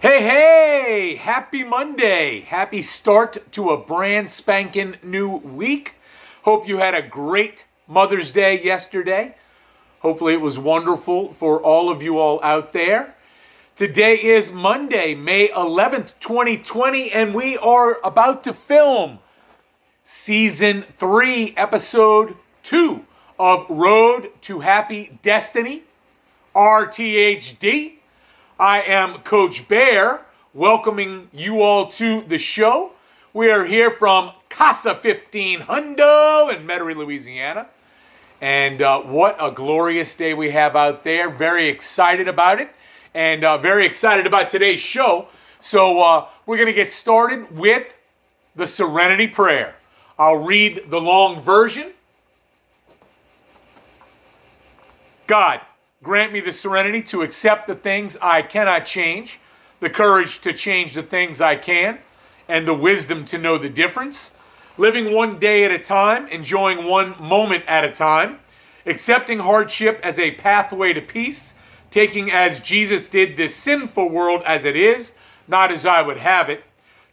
Hey, happy Monday. Happy start to a brand spanking new week. Hope you had a great Mother's Day yesterday. Hopefully it was wonderful for all of you all out there. Today is Monday, May 11th, 2020, and we are about to film Season 3, Episode 2 of Road to Happy Destiny, RTHD. I am Coach Bear, welcoming you all to the show. We are here from Casa 15 Hundo in Metairie, Louisiana. And what a glorious day we have out there. Very excited about it and very excited about today's show. So we're going to get started with the Serenity Prayer. I'll read the long version. God, grant me the serenity to accept the things I cannot change, the courage to change the things I can, and the wisdom to know the difference. Living one day at a time, enjoying one moment at a time, accepting hardship as a pathway to peace, taking as Jesus did this sinful world as it is, not as I would have it,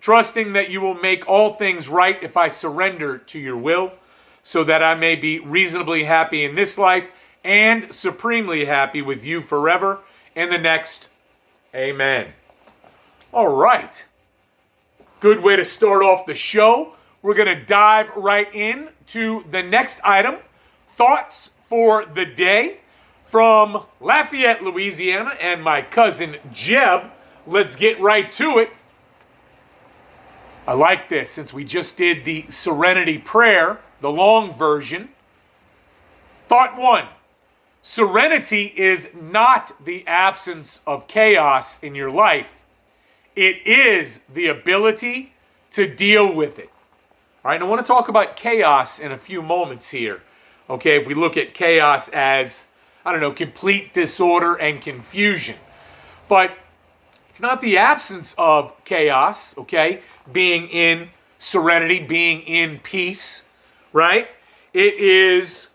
trusting that you will make all things right if I surrender to your will, so that I may be reasonably happy in this life and supremely happy with you forever in the next. Amen. All right. Good way to start off the show. We're going to dive right in to the next item, Thoughts for the Day from Lafayette, Louisiana, and my cousin Jeb. Let's get right to it. I like this since we just did the Serenity Prayer, the long version. Thought 1. Serenity is not the absence of chaos in your life. It is the ability to deal with it. All right, and I want to talk about chaos in a few moments here. Okay, if we look at chaos as, complete disorder and confusion. But it's not the absence of chaos, okay? Being in serenity, being in peace, right? It is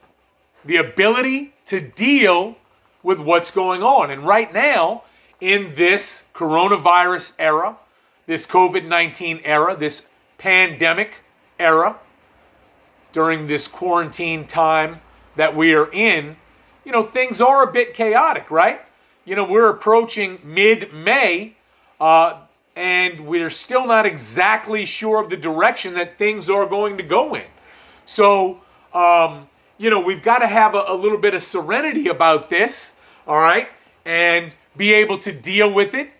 the ability to deal with what's going on. And right now, in this coronavirus era, this COVID-19 era, this pandemic era, during this quarantine time that we are in, things are a bit chaotic, right? We're approaching mid-May, and we're still not exactly sure of the direction that things are going to go in. So, we've got to have a little bit of serenity about this, all right, and be able to deal with it,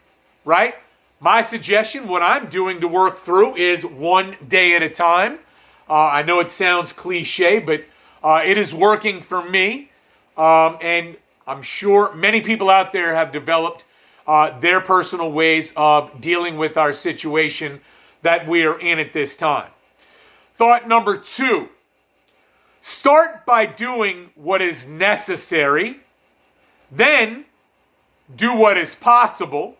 right? My suggestion, what I'm doing to work through is one day at a time. I know it sounds cliche, but it is working for me, and I'm sure many people out there have developed their personal ways of dealing with our situation that we are in at this time. Thought number 2. Start by doing what is necessary, then do what is possible,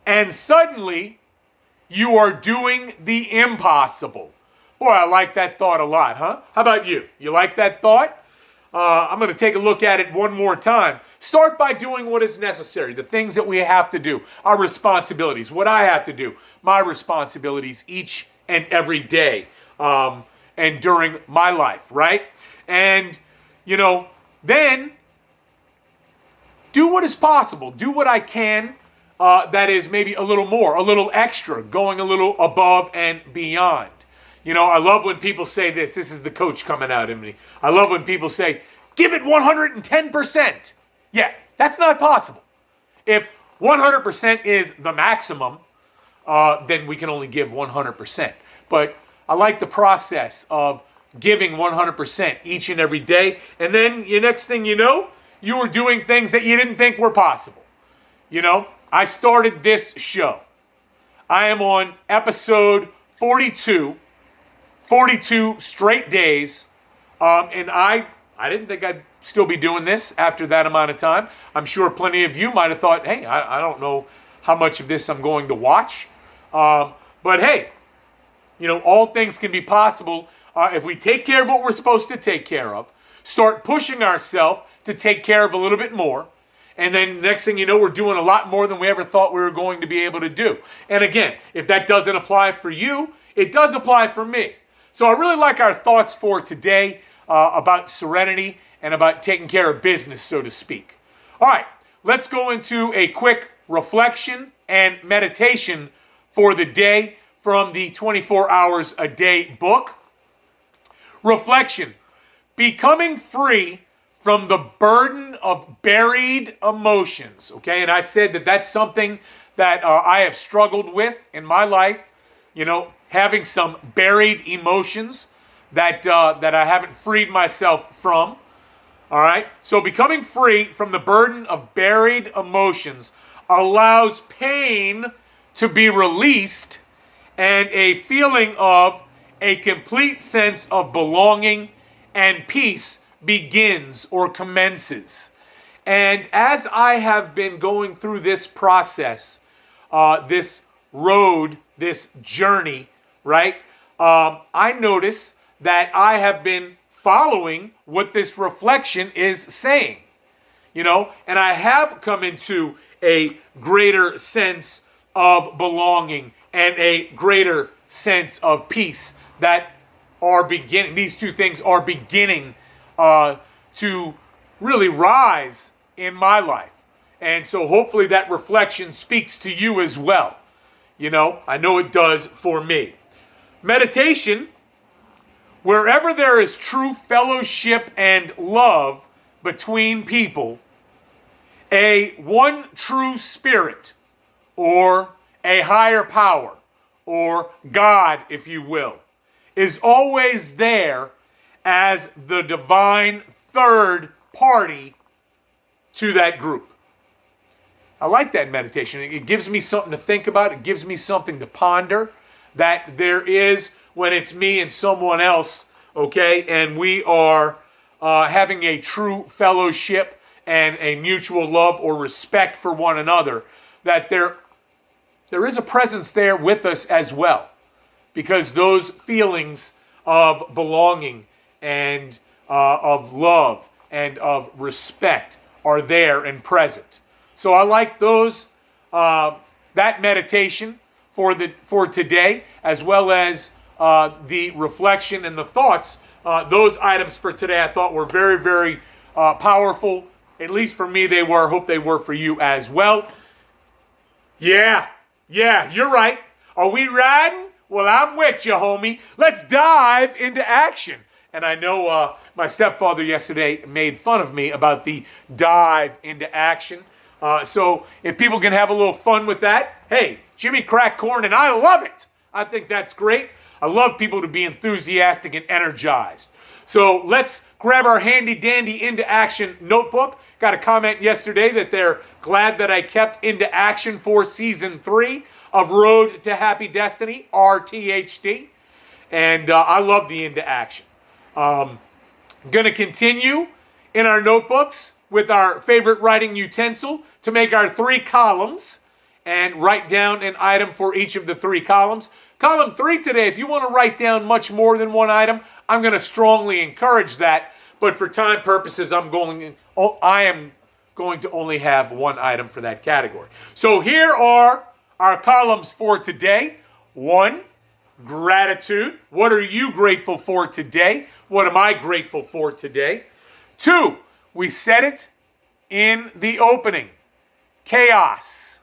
and suddenly you are doing the impossible. Boy, I like that thought a lot, huh? How about you? You like that thought? I'm going to take a look at it one more time. Start by doing what is necessary, the things that we have to do, our responsibilities, what I have to do, my responsibilities each and every day. And during my life, right? And, then do what is possible. Do what I can that is maybe a little more, a little extra, going a little above and beyond. I love when people say this. This is the coach coming out in me. I love when people say, give it 110%. Yeah, that's not possible. If 100% is the maximum, then we can only give 100%. But I like the process of giving 100% each and every day. And then the next thing you know, you were doing things that you didn't think were possible. I started this show. I am on episode 42 straight days. And I didn't think I'd still be doing this after that amount of time. I'm sure plenty of you might have thought, hey, I don't know how much of this I'm going to watch. But hey, all things can be possible if we take care of what we're supposed to take care of, start pushing ourselves to take care of a little bit more, And then next thing you know, we're doing a lot more than we ever thought we were going to be able to do. And again, if that doesn't apply for you, it does apply for me. So I really like our thoughts for today about serenity and about taking care of business, so to speak. All right, let's go into a quick reflection and meditation for the day from the 24 Hours a Day book. Reflection: becoming free from the burden of buried emotions. Okay, and I said that that's something that I have struggled with in my life. You know, having some buried emotions that I haven't freed myself from. All right, so becoming free from the burden of buried emotions allows pain to be released and a feeling of a complete sense of belonging and peace begins or commences. And as I have been going through this process, this road, this journey, right, I notice that I have been following what this reflection is saying, you know, and I have come into a greater sense of belonging and a greater sense of peace that are beginning, these two things are beginning to really rise in my life. And so hopefully that reflection speaks to you as well. You know, I know it does for me. Meditation: wherever there is true fellowship and love between people, a one true spirit, or a higher power, or God, if you will, is always there as the divine third party to that group. I like that meditation. It gives me something to think about. It gives me something to ponder, that there is, when it's me and someone else, okay, and we are having a true fellowship and a mutual love or respect for one another, that there is a presence there with us as well, because those feelings of belonging and of love and of respect are there and present. So I like those that meditation for today, as well as the reflection and the thoughts. Those items for today I thought were very, very powerful. At least for me they were. Hope they were for you as well. Yeah, you're right. Are we riding? Well, I'm with you, homie. Let's dive into action. And I know my stepfather yesterday made fun of me about the dive into action. So if people can have a little fun with that, hey, Jimmy cracked corn and I love it. I think that's great. I love people to be enthusiastic and energized. So let's grab our handy dandy Into Action notebook. Got a comment yesterday that they're glad that I kept Into Action for Season 3 of Road to Happy Destiny, RTHD. And I love the Into Action. Going to continue in our notebooks with our favorite writing utensil to make our 3 columns and write down an item for each of the 3 columns. Column 3 today, if you want to write down much more than one item, I'm going to strongly encourage that. But for time purposes, I am going to only have one item for that category. So here are our columns for today. 1, gratitude. What are you grateful for today? What am I grateful for today? 2, we said it in the opening. Chaos.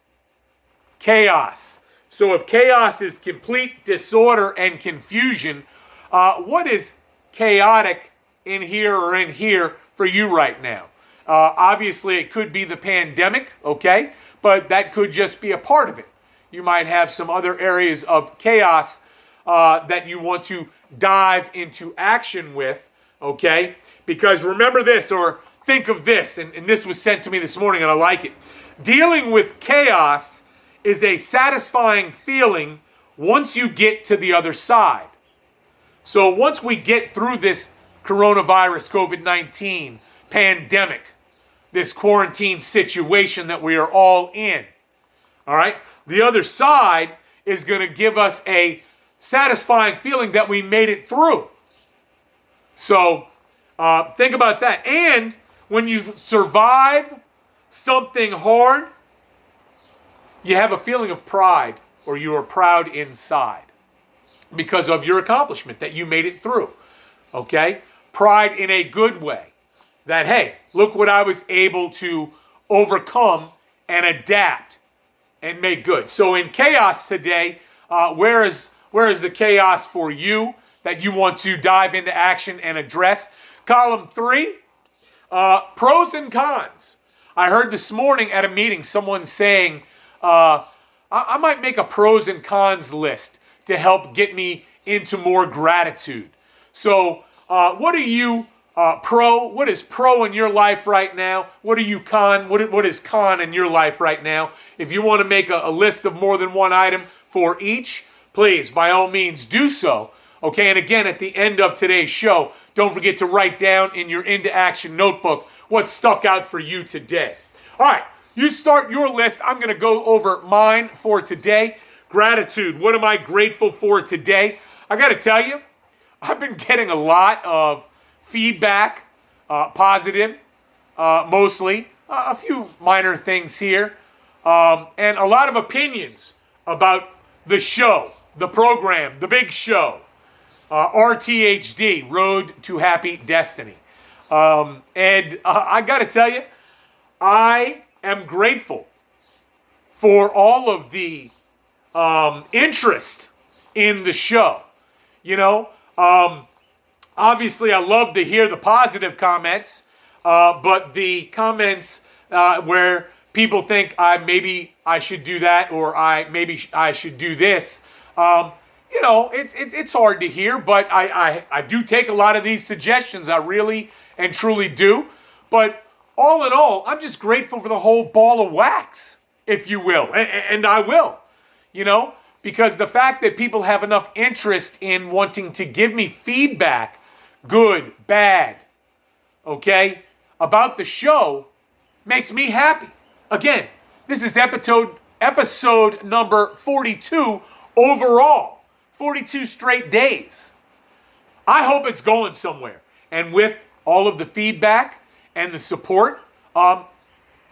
Chaos. So if chaos is complete disorder and confusion, what is chaotic in here or in here for you right now? Obviously, it could be the pandemic, okay? But that could just be a part of it. You might have some other areas of chaos that you want to dive into action with, okay? Because remember this, or think of this, and this was sent to me this morning and I like it. Dealing with chaos is a satisfying feeling once you get to the other side. So once we get through this coronavirus, COVID-19 pandemic, this quarantine situation that we are all in, all right, the other side is going to give us a satisfying feeling that we made it through. So think about that. And when you survive something hard, you have a feeling of pride, or you are proud inside because of your accomplishment, that you made it through. Okay? Pride in a good way. That, hey, look what I was able to overcome and adapt and make good. So in chaos today, where is the chaos for you that you want to dive into action and address? Column 3, pros and cons. I heard this morning at a meeting someone saying, I might make a pros and cons list to help get me into more gratitude. So what are you pro? What is pro in your life right now? What are you con? What is con in your life right now? If you want to make a list of more than one item for each, please, by all means, do so. Okay, and again, at the end of today's show, don't forget to write down in your Into Action notebook what stuck out for you today. All right, you start your list. I'm going to go over mine for today. Gratitude. What am I grateful for today? I got to tell you, I've been getting a lot of feedback, positive, mostly, a few minor things here, and a lot of opinions about the show, the program, the big show, RTHD, Road to Happy Destiny. And I got to tell you, I am grateful for all of the interest in the show. You know, obviously I love to hear the positive comments, but the comments where people think maybe I should do that, or maybe I should do this, you know, it's hard to hear, but I do take a lot of these suggestions. I really and truly do. But all in all, I'm just grateful for the whole ball of wax, if you will, and I will, you know, because the fact that people have enough interest in wanting to give me feedback, good, bad, okay, about the show, makes me happy. Again, this is episode number 42 overall, 42 straight days. I hope it's going somewhere. And with all of the feedback and the support,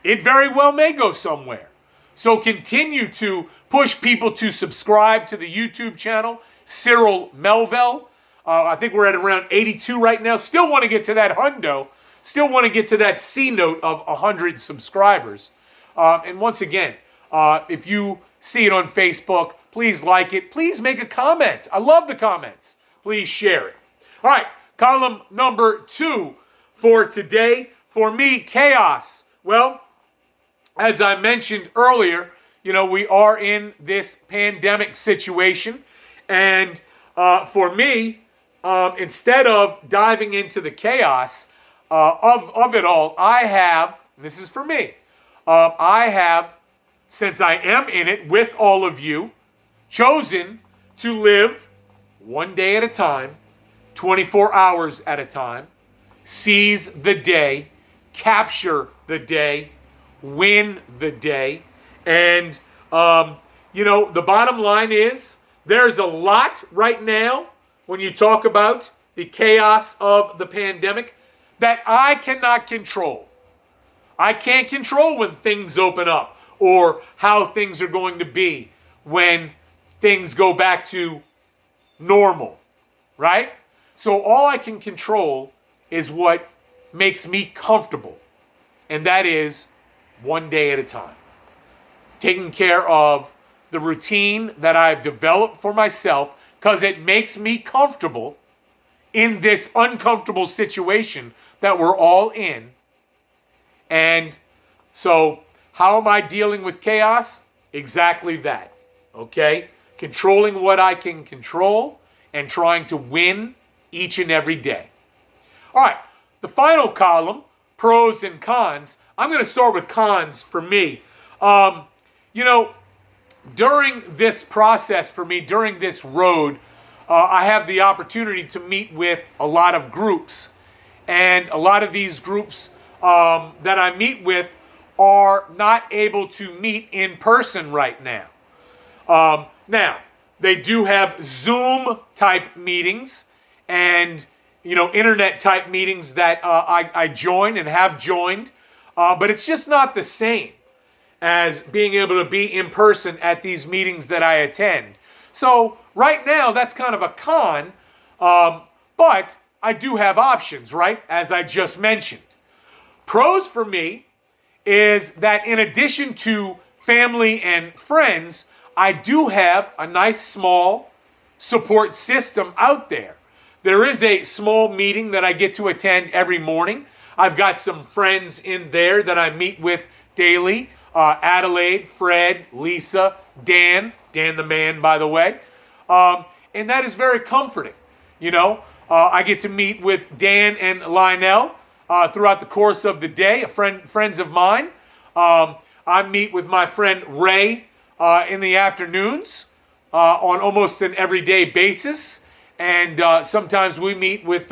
it very well may go somewhere. So continue to push people to subscribe to the YouTube channel, Cyril Melville. I think we're at around 82 right now. Still want to get to that hundo. Still want to get to that C note of 100 subscribers. And once again, if you see it on Facebook, please like it. Please make a comment. I love the comments. Please share it. All right, column number 2 for today. For me, chaos. Well, as I mentioned earlier, you know, we are in this pandemic situation. And for me, instead of diving into the chaos of it all, I have, and this is for me, I have, since I am in it with all of you, chosen to live one day at a time, 24 hours at a time, seize the day, capture the day, win the day. And, you know, the bottom line is there's a lot right now when you talk about the chaos of the pandemic that I cannot control. I can't control when things open up or how things are going to be when things go back to normal, right? So all I can control is what makes me comfortable, and that is one day at a time. Taking care of the routine that I've developed for myself because it makes me comfortable in this uncomfortable situation that we're all in. And so how am I dealing with chaos? Exactly that, okay? Controlling what I can control and trying to win each and every day. All right, the final column, pros and cons. I'm going to start with cons for me. You know, during this process for me, during this road, I have the opportunity to meet with a lot of groups. And a lot of these groups that I meet with are not able to meet in person right now. Now, they do have Zoom type meetings and, you know, internet type meetings that I join and have joined But it's just not the same as being able to be in person at these meetings that I attend. So right now, that's kind of a con, but I do have options, right? As I just mentioned. Pros for me is that in addition to family and friends, I do have a nice small support system out there. There is a small meeting that I get to attend every morning. I've got some friends in there that I meet with daily. Adelaide, Fred, Lisa, Dan the man, by the way. And that is very comforting. I get to meet with Dan and Lionel throughout the course of the day, friends of mine. I meet with my friend Ray in the afternoons on almost an everyday basis. And sometimes we meet with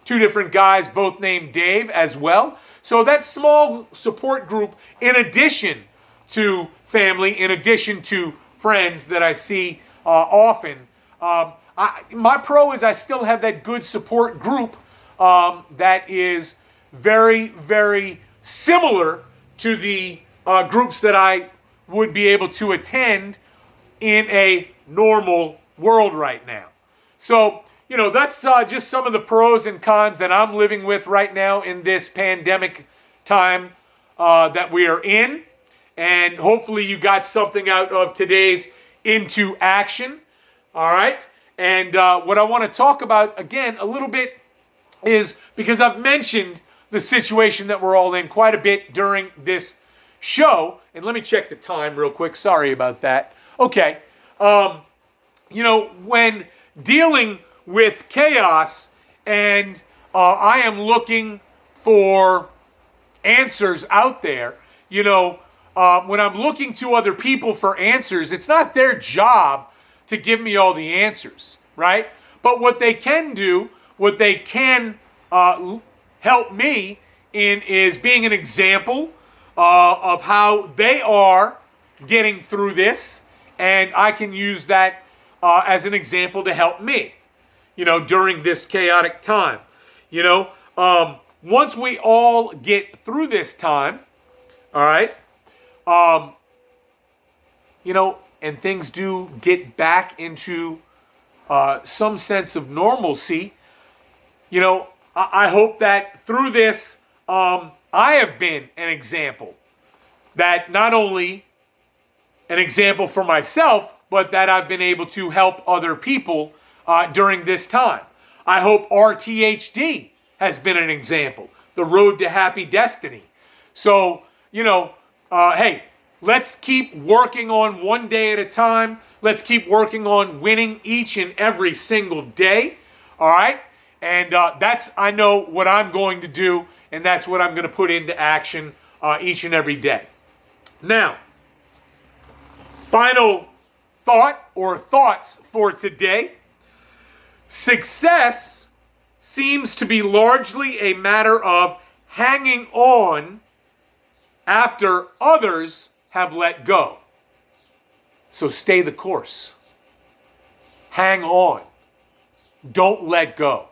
two different guys, both named Dave as well. So that small support group, in addition to family, in addition to friends that I see often, my pro is I still have that good support group that is very, very similar to the groups that I would be able to attend in a normal world right now. So, that's just some of the pros and cons that I'm living with right now in this pandemic time that we are in. And hopefully you got something out of today's Into Action. All right. And what I want to talk about, again, a little bit is because I've mentioned the situation that we're all in quite a bit during this show. And let me check the time real quick. Sorry about that. Okay. When dealing with chaos and I am looking for answers out there, when I'm looking to other people for answers, it's not their job to give me all the answers, right? But what they can do, what they can help me in is being an example of how they are getting through this, and I can use that as an example to help me, during this chaotic time. Once we all get through this time, all right, and things do get back into some sense of normalcy, I hope that through this, I have been an example. That not only an example for myself, but that I've been able to help other people during this time. I hope RTHD has been an example. The road to happy destiny. So, hey, let's keep working on one day at a time. Let's keep working on winning each and every single day. All right? And that's, I know what I'm going to do, and that's what I'm going to put into action each and every day. Now, final thought or thoughts for today. Success seems to be largely a matter of hanging on after others have let go. So stay the course. Hang on. Don't let go.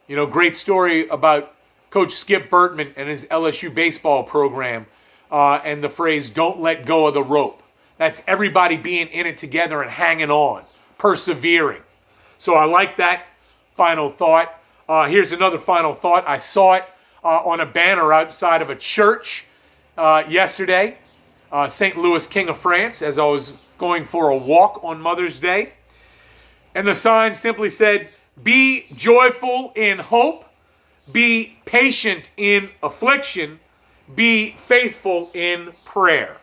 Great story about Coach Skip Bertman and his LSU baseball program and the phrase, don't let go of the rope. That's everybody being in it together and hanging on, persevering. So I like that final thought. Here's another final thought. I saw it on a banner outside of a church yesterday, St. Louis, King of France, as I was going for a walk on Mother's Day. And the sign simply said, be joyful in hope, be patient in affliction, be faithful in prayer.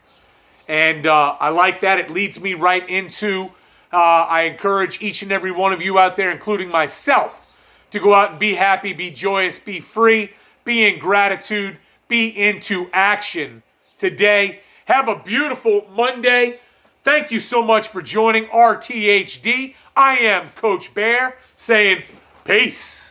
And I like that. It leads me right into, I encourage each and every one of you out there, including myself, to go out and be happy, be joyous, be free, be in gratitude, be into action today. Have a beautiful Monday. Thank you so much for joining RTHD. I am Coach Bear saying peace.